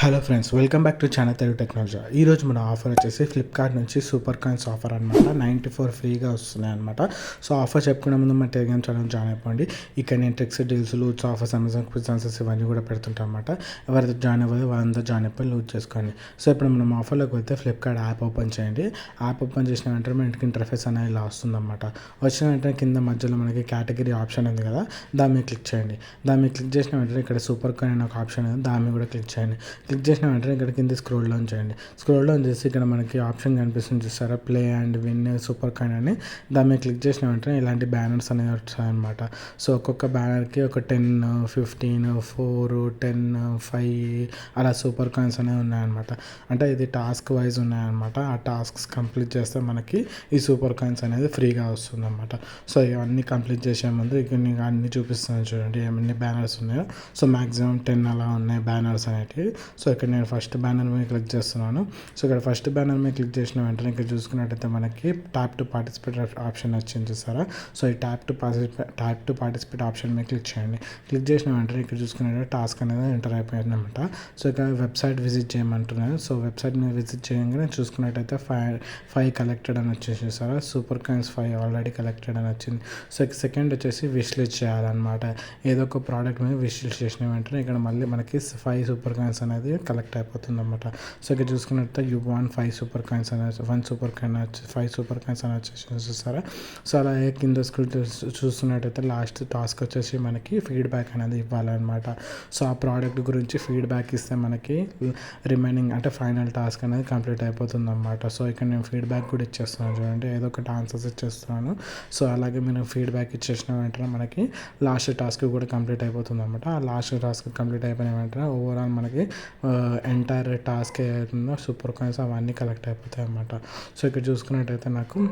Hello friends, welcome back to channel Telugu technology. ఈరోజు మన offer వచ్చేసి ఫ్లిప్కార్ట్ నుంచి సూపర్ కాయిన్స్ ఆఫర్ అనమాట. 94 ఫ్రీగా వస్తున్నాయి అనమాట. సో ఆఫర్ చెప్పుకునే ముందు మన టెలిగ్రామ్ ఛానల్ జాయిన్ అయిపోండి. ఇక్కడ నేను tricks, deals, loots, offers, Amazon quiz answers ఇవన్నీ కూడా పెడుతుంటాను అనమాట. ఎవరైతే జాయిన్ అవ్వదో వాళ్ళంతా జాయిన్ అయిపోయి లూట్ చేసుకోండి. సో ఇప్పుడు మనం ఆఫర్లోకి వెళ్తే ఫ్లిప్కార్ట్ యాప్ ఓపెన్ చేయండి. యాప్ ఓపెన్ చేసిన వెంటనే మనకి ఇంటర్ఫేస్ అనేది ఇలా వస్తుందన్నమాట. వచ్చిన వెంటనే కింద మధ్యలో మనకి కేటగిరీ ఆప్షన్ ఉంది కదా, దాని మీద క్లిక్ చేయండి. దాని మీద క్లిక్ చేసిన వెంటనే ఇక్కడ సూపర్ కాయిన్ అనే ఒక ఆప్షన్ ఉంది, దాని మీద కూడా క్లిక్ చేయండి. క్లిక్ చేసిన వెంటనే ఇక్కడ కింద స్క్రోల్ డౌన్ చేయండి. స్క్రోల్ డౌన్ చేసి ఇక్కడ మనకి ఆప్షన్ కనిపిస్తుంది చూస్తారా, play and win super coin అని. దాని మీద క్లిక్ చేసిన వెంటనే ఇలాంటి బ్యానర్స్ అనేవి వస్తాయన్నమాట. సో ఒక్కొక్క బ్యానర్కి ఒక 10, 15, 4, 10, 5 అలా సూపర్ కాయిన్స్ అనేవి ఉన్నాయన్నమాట. అంటే ఇది టాస్క్ వైజ్ ఉన్నాయన్నమాట. ఆ టాస్క్స్ కంప్లీట్ చేస్తే మనకి ఈ సూపర్ కాయిన్స్ అనేది ఫ్రీగా వస్తుందన్నమాట. సో ఇవన్నీ కంప్లీట్ చేసే ముందు ఇక్కడ నేను అన్నీ చూపిస్తాను చూడండి, ఎన్ని బ్యానర్స్ ఉన్నాయో. సో మ్యాక్సిమం 10 అలా ఉన్నాయి బ్యానర్స్ అనేటివి. సో ఇక్కడ నేను ఫస్ట్ బ్యానర్ మీద క్లిక్ చేస్తున్నాను. సో ఇక్కడ ఫస్ట్ బ్యానర్ మీద క్లిక్ చేసిన వెంటనే ఇక్కడ చూసుకున్నట్టయితే మనకి ట్యాప్ టు పార్టిసిపేట్ ఆప్షన్ వచ్చింది చూసారా. సో ఈ ట్యాప్ టు పార్టిసిపేట్ ఆప్షన్ మీద క్లిక్ చేయండి. క్లిక్ చేసిన వెంటనే ఇక్కడ చూసుకున్నట్టు టాస్క్ అనేది ఎంటర్ అయిపోయింది అనమాట. సో ఇక్కడ వెబ్సైట్ విజిట్ చేయమంటున్నాను. సో వెబ్సైట్ మీద విజిట్ చేయగానే చూసుకున్నట్టయితే ఫైవ్ కలెక్టెడ్ అని వచ్చేసి చూసారా, సూపర్ కాయిన్స్ 5 ఆల్రెడీ కలెక్టెడ్ అని వచ్చింది. సో సెకండ్ వచ్చేసి విష్ లిస్ట్ చేయాలన్నమాట. ఏదో ఒక ప్రోడక్ట్ మీద విష్ లిస్ట్ చేసిన వెంటనే ఇక్కడ మళ్ళీ మనకి 5 సూపర్ కాయిన్స్ అనేది కలెక్ట్ అయిపోతుంది అనమాట. సో ఇక్కడ చూసుకున్నట్టు యూ వాంట్ 5 సూపర్ కాయిన్స్ అనేది 1 సూపర్ కాయిన్ 5 సూపర్ కాయిన్స్ అని వచ్చేసి చూస్తారా. సో అలాగే కింద స్క్రోల్ చూస్తున్నట్టయితే లాస్ట్ టాస్క్ వచ్చేసి మనకి ఫీడ్బ్యాక్ అనేది ఇవ్వాలన్నమాట. సో ఆ ప్రోడక్ట్ గురించి ఫీడ్బ్యాక్ ఇస్తే మనకి రిమైనింగ్ అంటే ఫైనల్ టాస్క్ అనేది కంప్లీట్ అయిపోతుంది అనమాట. సో ఇక్కడ నేను ఫీడ్బ్యాక్ కూడా ఇచ్చేస్తున్నాను చూడండి, ఏదో ఒకటి ఆన్సర్స్ ఇచ్చేస్తున్నాను. సో అలాగే మీరు ఫీడ్బ్యాక్ ఇచ్చేసిన వెంటనే మనకి లాస్ట్ టాస్క్ కూడా కంప్లీట్ అయిపోతుంది అనమాట. ఆ లాస్ట్ టాస్క్ కంప్లీట్ అయిపోయిన వెంటనే ఓవరాల్ మనకి ఎంటైర్ టాస్క్ ఏదైతుందో సూపర్ కాయిన్స్ అవన్నీ కలెక్ట్ అయిపోతాయి అన్నమాట. సో ఇక్కడ చూసుకున్నట్టయితే నాకు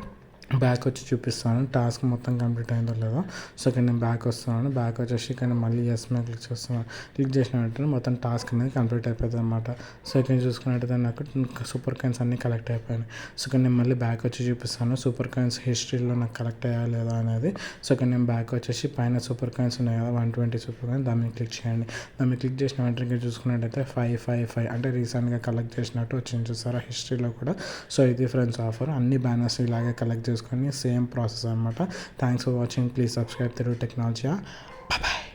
బ్యాక్ వచ్చి చూపిస్తాను టాస్క్ మొత్తం కంప్లీట్ అయిందో లేదో. సో ఇక్కడ నేను బ్యాక్ వస్తున్నాను. బ్యాక్ వచ్చేసి ఇక్కడ మళ్ళీ ఎస్ మీద క్లిక్ చేస్తున్నాను. క్లిక్ చేసిన వెంటనే మొత్తం టాస్క్ అనేది కంప్లీట్ అయిపోతుంది అనమాట. సో ఇక్కడ చూసుకున్నట్టయితే నాకు సూపర్ కాయిన్స్ అన్నీ కలెక్ట్ అయిపోయాయి. సో ఇక్కడ నేను మళ్ళీ బ్యాక్ వచ్చి చూపిస్తాను సూపర్ కాయిన్స్ హిస్టరీలో నాకు కలెక్ట్ అయ్యా లేదా అనేది. సో ఇక్కడ నేను బ్యాక్ వచ్చేసి పైన సూపర్ కాయిన్స్ ఉన్నాయి కదా, 120 సూపర్ కాయిన్స్, దాని మీద క్లిక్ చేయండి. దాని మీద క్లిక్ చేసిన వెంటనే ఇక్కడ చూసుకున్నట్టయితే 5 అంటే రీసెంట్గా కలెక్ట్ చేసినట్టు వచ్చింది చూసారా హిస్టరీలో కూడా. సో ఇది ఫ్రెండ్స్ ఆఫర్. అన్ని బ్యానర్స్ ఇలాగే కలెక్ట్ చేసుకొని సేమ్ ప్రాసెస్ అనమాట. Thanks for watching. Please subscribe Telugu technology. Bye.